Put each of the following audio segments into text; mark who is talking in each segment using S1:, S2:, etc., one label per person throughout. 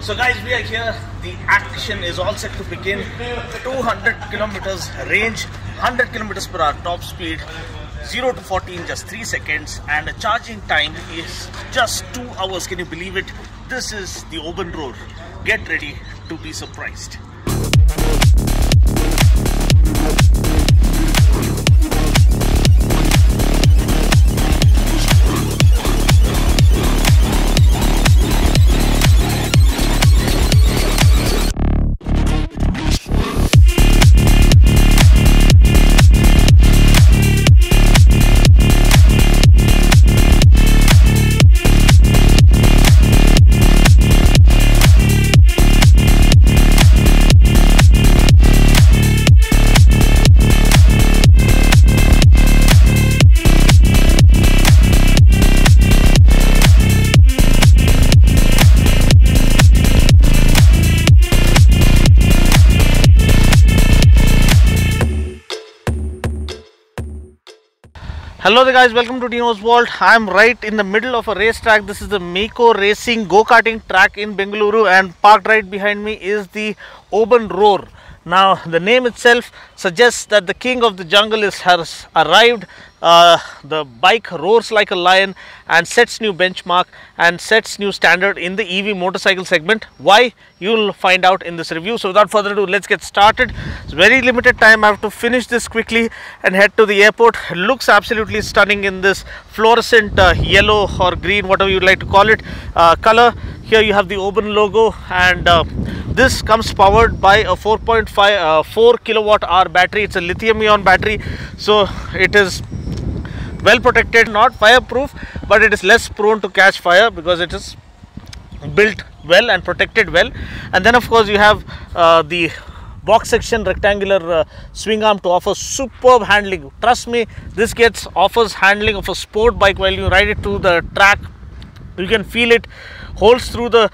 S1: So guys, we are here. The action is all set to begin. 200 kilometers range, 100 kilometers per hour top speed, 0 to 40 in just 3 seconds, and the charging time is just 2 hours. Can you believe it? This is the Oben Rorr. Get ready to be surprised. Hello there guys, welcome to Dino's World. I am right in the middle of a racetrack. This is the Meko Racing go-karting track in Bengaluru, and parked right behind me is the Oben Rorr. Now the name itself suggests that the king of the jungle has arrived. The bike roars like a lion and sets new benchmark and sets new standard in the EV motorcycle segment. Why? You'll find out in this review. So without further ado, let's get started. It's very limited time. I have to finish this quickly and head to the airport. It looks absolutely stunning in this fluorescent yellow or green, whatever you'd like to call it, color. Here you have the Oben logo, and this comes powered by a 4 kilowatt hour battery. It's a lithium ion battery, so it is well protected, not fireproof, but it is less prone to catch fire because it is built well and protected well. And then of course you have the box section rectangular swing arm to offer superb handling. Trust me, this offers handling of a sport bike while you ride it to the track. You can feel it holds through the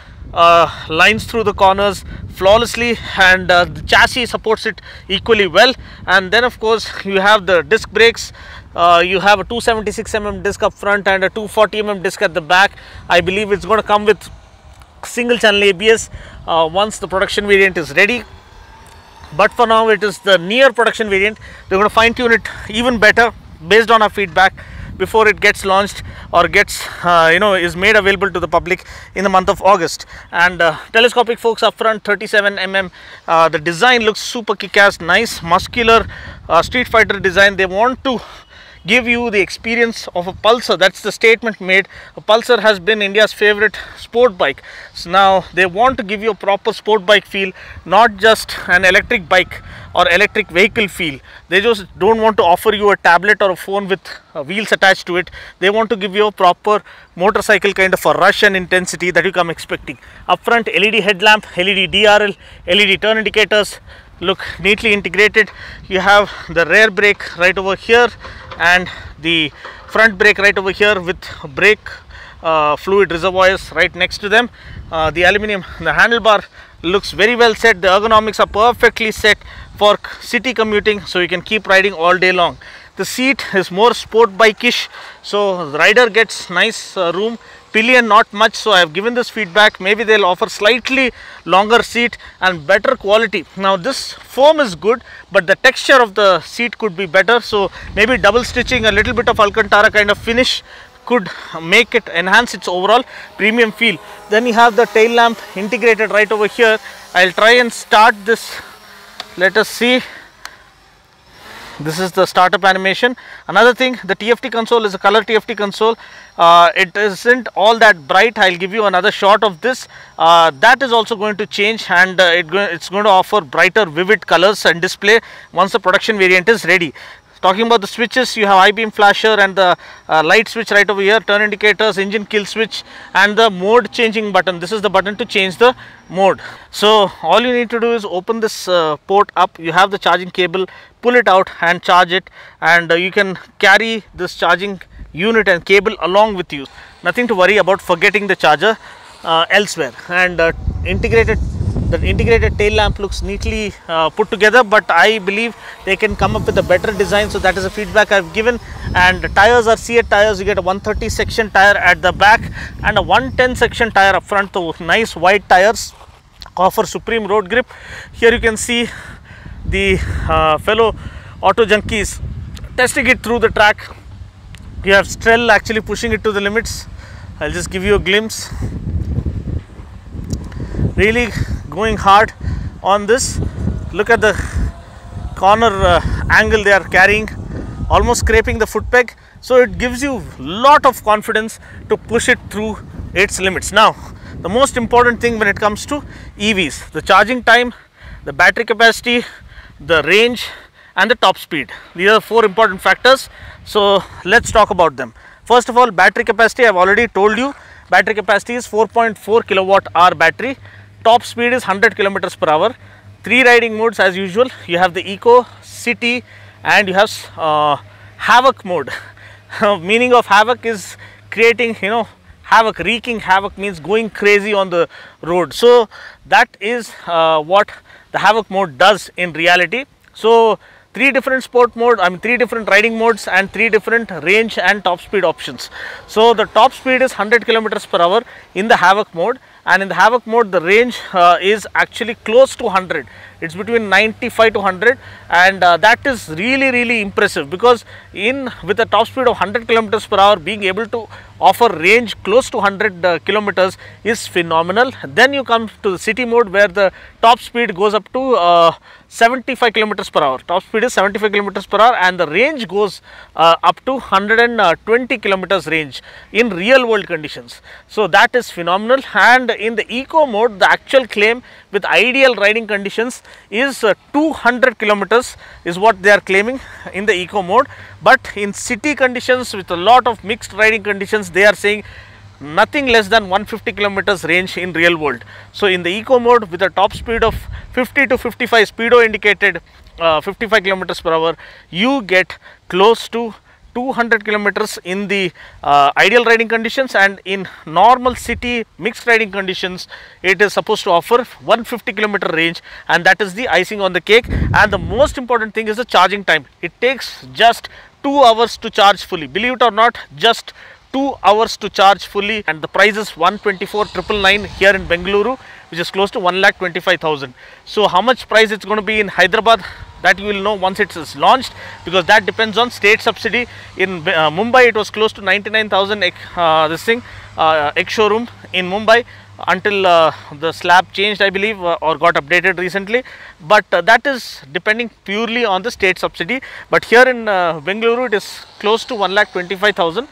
S1: lines through the corners flawlessly, and the chassis supports it equally well. And then of course you have the disc brakes. You have a 276mm disc up front and a 240mm disc at the back. I believe it's going to come with single channel ABS once the production variant is ready, but for now it is the near production variant. They're going to fine tune it even better based on our feedback before it gets launched or gets is made available to the public in the month of August. And telescopic forks up front, 37mm. The design looks super kick-ass, nice muscular street fighter design. They want to give you the experience of a Pulsar. That's the statement made. A Pulsar has been India's favorite sport bike. So now they want to give you a proper sport bike feel, not just an electric bike or electric vehicle feel. They just don't want to offer you a tablet or a phone with wheels attached to it. They want to give you a proper motorcycle kind of a rush and intensity that you come expecting. Up front, LED headlamp, LED DRL, LED turn indicators look neatly integrated. You have the rear brake right over here and the front brake right over here with brake fluid reservoirs right next to them. The handlebar looks very well set. The ergonomics are perfectly set for city commuting, so you can keep riding all day long. The seat is more sport bike-ish, so the rider gets nice room. Pillion not much, so I have given this feedback. Maybe they'll offer slightly longer seat and better quality. Now this foam is good, but the texture of the seat could be better, so maybe double stitching, a little bit of Alcantara kind of finish could make it enhance its overall premium feel. Then you have the tail lamp integrated right over here. I'll try and start this. Let us see. This is the startup animation. Another thing, the TFT console is a color TFT console. It isn't all that bright. I'll give you another shot of this. That is also going to change, and it's going to offer brighter, vivid colors and display once the production variant is ready. Talking about the switches, you have I-beam flasher and the light switch right over here, turn indicators, engine kill switch, and the mode changing button. This is the button to change the mode. So all you need to do is open this port up. You have the charging cable, pull it out and charge it, and you can carry this charging unit and cable along with you. Nothing to worry about forgetting the charger elsewhere. And integrated The integrated tail lamp looks neatly put together, but I believe they can come up with a better design. So that is a feedback I've given. And the tires are C8 tires. You get a 130 section tire at the back and a 110 section tire up front. So nice wide tires offer supreme road grip. Here you can see the fellow auto junkies testing it through the track. You have Strel actually pushing it to the limits. I'll just give you a glimpse. Really going hard on this. Look at the corner angle they are carrying, almost scraping the foot peg. So it gives you lot of confidence to push it through its limits. Now the most important thing when it comes to EVs, the charging time, the battery capacity, the range and the top speed. These are 4 important factors. So let's talk about them. First of all, battery capacity. I've already told you battery capacity is 4.4 kilowatt hour battery. Top speed is 100 kilometers per hour. 3 riding modes as usual. You have the Eco, City and you have Havoc mode. Meaning of Havoc is creating, havoc, wreaking havoc means going crazy on the road. So that is what the Havoc mode does in reality. So 3 different sport mode, 3 different riding modes and 3 different range and top speed options. So the top speed is 100 kilometers per hour in the Havoc mode, and in the Havoc mode the range is actually close to 100. It's between 95 to 100, and that is really impressive, because with a top speed of 100 kilometers per hour, being able to offer range close to 100 kilometers is phenomenal. Then you come to the City mode, where the top speed goes up to 75 kilometers per hour. Top speed is 75 kilometers per hour and the range goes up to 120 kilometers range in real world conditions. So that is phenomenal. And in the Eco mode, the actual claim with ideal riding conditions is 200 kilometers is what they are claiming in the Eco mode. But in city conditions with a lot of mixed riding conditions, they are saying nothing less than 150 kilometers range in real world. So in the Eco mode, with a top speed of 50 to 55, speedo indicated 55 kilometers per hour, you get close to 200 kilometers in the ideal riding conditions, and in normal city mixed riding conditions it is supposed to offer 150 kilometer range, and that is the icing on the cake. And the most important thing is the charging time. It takes just 2 hours to charge fully. Believe it or not, just 2 hours to charge fully, and the price is 124,999 here in Bengaluru, which is close to 1,25,000. So how much price it's going to be in Hyderabad, that you will know once it is launched, because that depends on state subsidy. In Mumbai it was close to 99,000 this thing ex-showroom in Mumbai, until the slab changed, I believe, or got updated recently, but that is depending purely on the state subsidy. But here in Bengaluru it is close to 1,25,000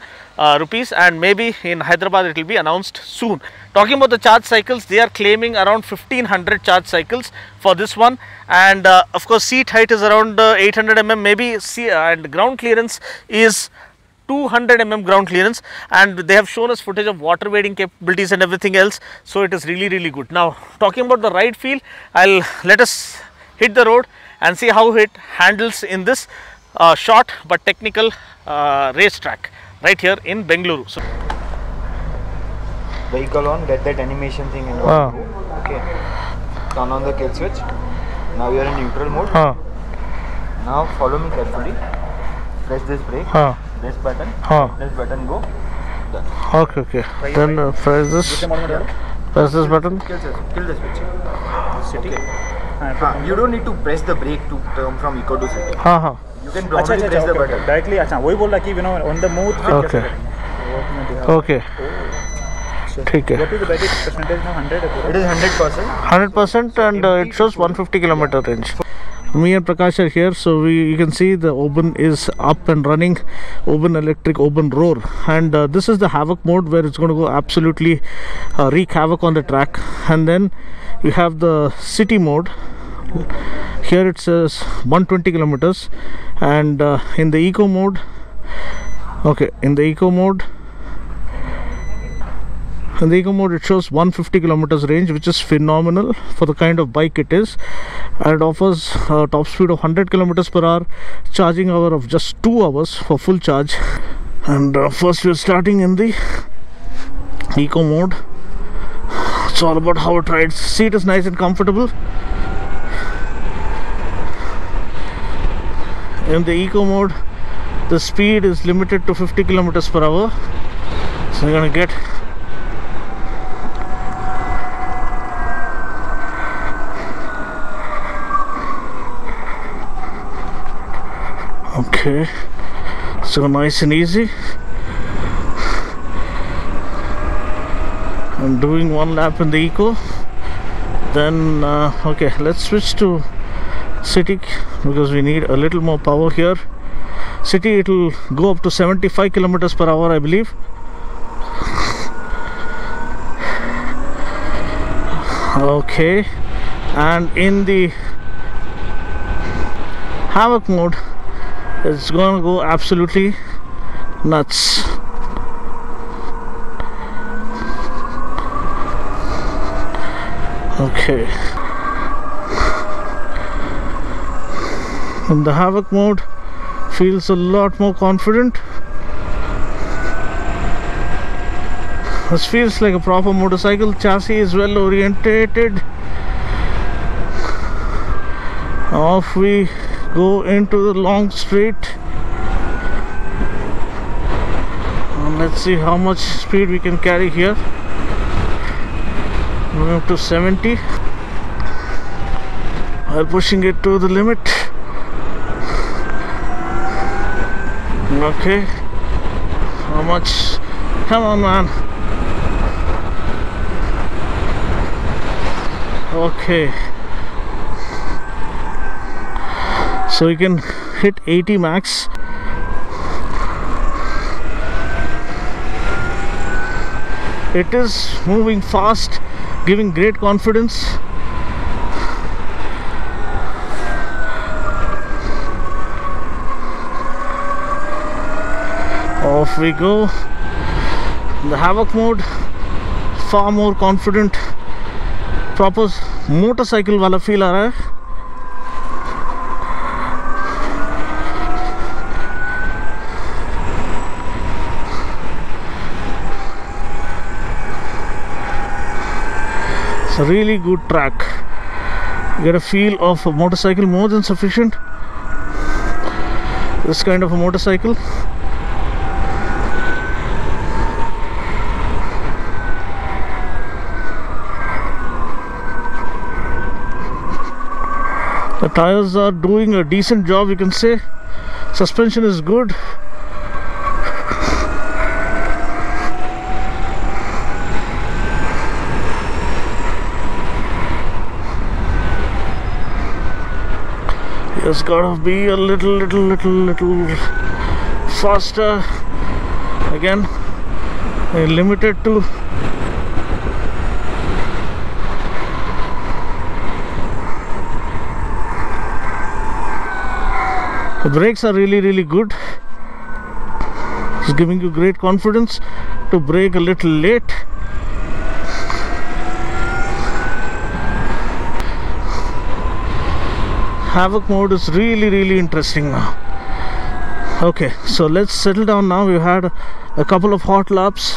S1: rupees, and maybe in Hyderabad it will be announced soon. Talking about the charge cycles, they are claiming around 1500 charge cycles for this one, and of course seat height is around 800 mm maybe, and ground clearance is 200 mm ground clearance, and they have shown us footage of water wading capabilities and everything else. So it is really good. Now talking about the ride feel, let us hit the road and see how it handles in this short but technical racetrack right here in Bengaluru. So
S2: vehicle on, get that animation thing and all. Okay, turn on the kill switch. Now you are in neutral mode. Now follow me carefully. Press this brake. This button. This button, go. Done.
S1: Okay. Then press this. Press this button.
S2: Kill the switch. City. Okay. You don't need to press the brake to turn from eco to city. You can probably press the button
S3: directly. वही बोल रहा कि on the move.
S1: Okay. ठीक है.
S3: What is the battery percentage now? 100.
S2: It is 100%.
S1: 100%, and it shows 150 kilometer range. Me and Prakash are here, so you can see the Oben is up and running. Oben Electric, Oben Rorr, and this is the Havoc mode, where it's going to go absolutely wreak havoc on the track. And then you have the City mode. Here it says 120 kilometers, and in the Eco mode, in the Eco mode it shows 150 kilometers range, which is phenomenal for the kind of bike it is, and it offers top speed of 100 kilometers per hour, charging hour of just 2 hours for full charge. And first we are starting in the Eco mode. It's all about how it rides. Seat is nice and comfortable. In the eco mode, the speed is limited to 50 kilometers per hour. So you're gonna get okay, so nice and easy. I'm doing one lap in the eco, then okay, let's switch to city because we need a little more power here. City, it will go up to 75 kilometers per hour, I believe. Okay, and in the havoc mode, it's gonna go absolutely nuts. Okay, in the havoc mode, feels a lot more confident. This feels like a proper motorcycle. Chassis is well orientated. Off we go into the long straight, and let's see how much speed we can carry here. Going up to 70 while pushing it to the limit. Okay, how much? Come on, man. Okay, so you can hit 80 max. It is moving fast, giving great confidence. Off we go. The havoc mode, far more confident, proper motorcycle वाला feel आ रहा है. It's a really good track. You get a feel of a motorcycle more than sufficient. This kind of a motorcycle. The tires are doing a decent job, you can say. Suspension is good. Just gotta be a little faster. Again, limited to the brakes are really good. It's giving you great confidence to brake a little late. Havoc mode is really interesting now. Okay, so let's settle down now. We've had a couple of hot laps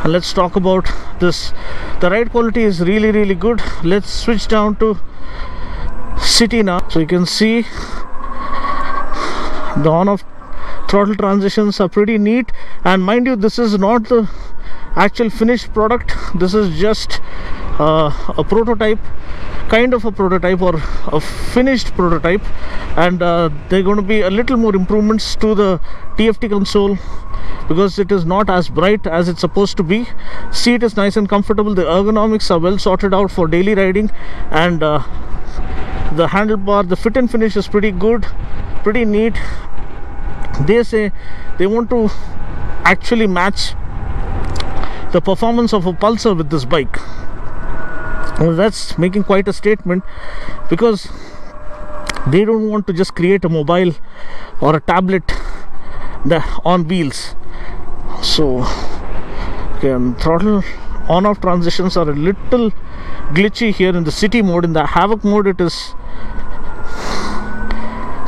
S1: and let's talk about this. The ride quality is really good. Let's switch down to city now. So you can see the on-off throttle transitions are pretty neat, and mind you, this is not the actual finished product. This is just a prototype, kind of a prototype or a finished prototype, and there are going to be a little more improvements to the TFT console because it is not as bright as it's supposed to be. Seat is nice and comfortable. The ergonomics are well sorted out for daily riding, and the handlebar, the fit and finish is pretty good, pretty neat. They say they want to actually match the performance of a Pulsar with this bike. Well, that's making quite a statement, because they don't want to just create a mobile or a tablet on wheels. So okay, and throttle on-off transitions are a little glitchy here in the city mode. In the havoc mode, it's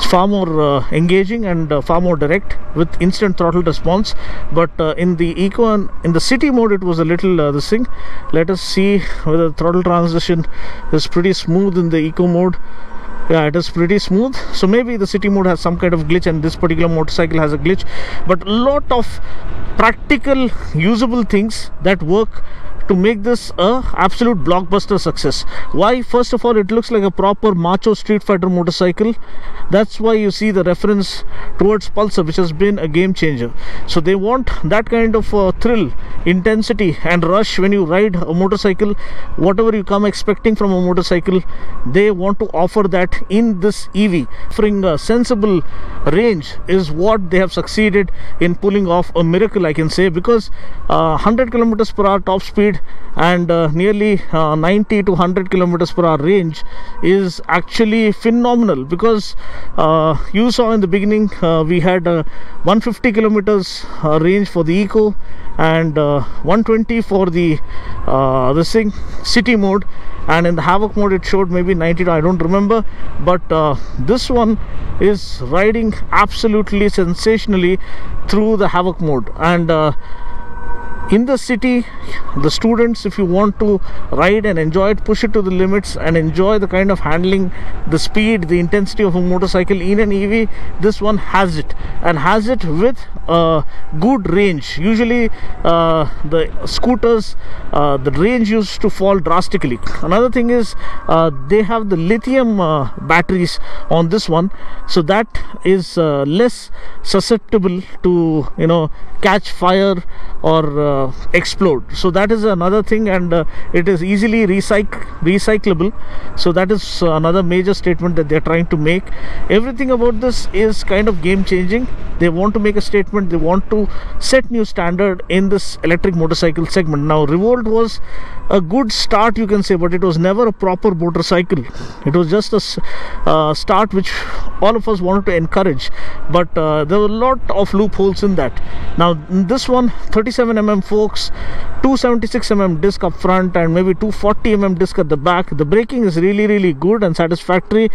S1: far more engaging and far more direct with instant throttle response. But in the eco and in the city mode, it was a little this thing. Let us see whether the throttle transition is pretty smooth in the eco mode. Yeah, it is pretty smooth. So maybe the city mode has some kind of glitch and this particular motorcycle has a glitch, but a lot of practical usable things that work to make this a absolute blockbuster success. Why? First of all, it looks like a proper macho street fighter motorcycle. That's why you see the reference towards Pulsar, which has been a game changer. So they want that kind of thrill, intensity and rush when you ride a motorcycle. Whatever you come expecting from a motorcycle, they want to offer that in this EV. Offering a sensible range is what they have succeeded in pulling off. A miracle, I can say, because 100 kilometers per hour top speed and nearly 90 to 100 kilometers per hour range is actually phenomenal. Because you saw in the beginning we had 150 kilometers range for the eco and 120 for the this thing city mode, and in the havoc mode it showed maybe 90. I don't remember, but this one is riding absolutely sensationally through the havoc mode. And in the city, the students, if you want to ride and enjoy it, push it to the limits and enjoy the kind of handling, the speed, the intensity of a motorcycle in an EV, this one has it, and has it with good range. Usually the scooters, the range used to fall drastically. Another thing is they have the lithium batteries on this one, so that is less susceptible to, you know, catch fire or explode. So that is another thing, and it is easily recyclable. So that is another major statement that they're trying to make. Everything about this is kind of game changing. They want to make a statement. They want to set new standard in this electric motorcycle segment. Now Revolt was a good start, you can say, but it was never a proper motorcycle. It was just a start which all of us wanted to encourage, but there were a lot of loopholes in that. Now this one, 37mm forks, 276mm disc up front and maybe 240mm disc at the back. The braking is really good and satisfactory.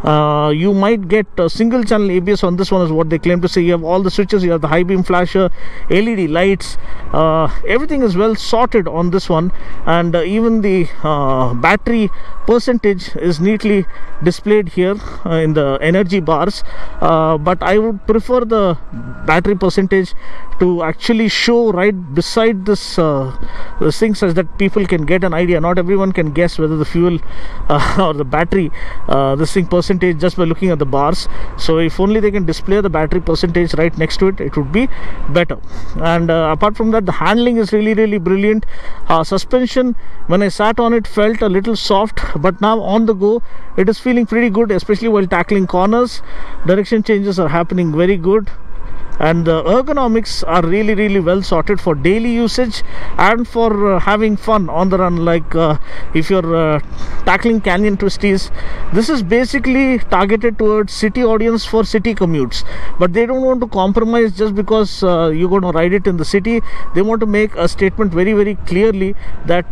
S1: You might get a single channel ABS on this one, is what they claim to say. You have all the switches, you have the high beam flasher, LED lights, everything is well sorted on this one. And even the battery percentage is neatly displayed here in the energy bars, but I would prefer the battery percentage to actually show right beside this thing, such that people can get an idea. Not everyone can guess whether the fuel or the battery this thing percentage just by looking at the bars. So if only they can display the battery percentage right next to it, it would be better. And apart from that, the handling is really brilliant. Suspension, when I sat on it, felt a little soft, but now on the go it is feeling pretty good, especially while tackling corners. Direction changes are happening very good, and the ergonomics are really well sorted for daily usage and for having fun on the run. Like if you're tackling canyon twisties, this is basically targeted towards city audience for city commutes, but they don't want to compromise just because you're going to ride it in the city. They want to make a statement very clearly that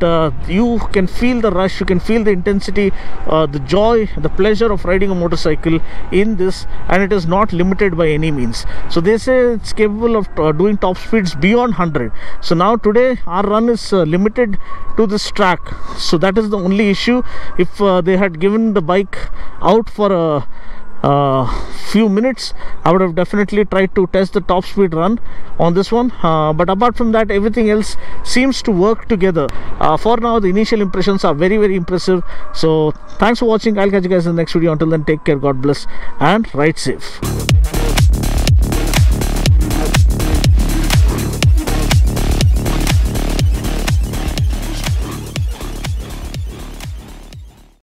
S1: you can feel the rush, you can feel the intensity, the joy, the pleasure of riding a motorcycle in this, and it is not limited by any means. So they say it's capable of doing top speeds beyond 100. So now today our run is limited to this track, so that is the only issue. If they had given the bike out for a few minutes, I would have definitely tried to test the top speed run on this one, but apart from that, everything else seems to work together. For now, the initial impressions are very impressive. So thanks for watching. I'll catch you guys in the next video. Until then, take care, God bless, and ride safe.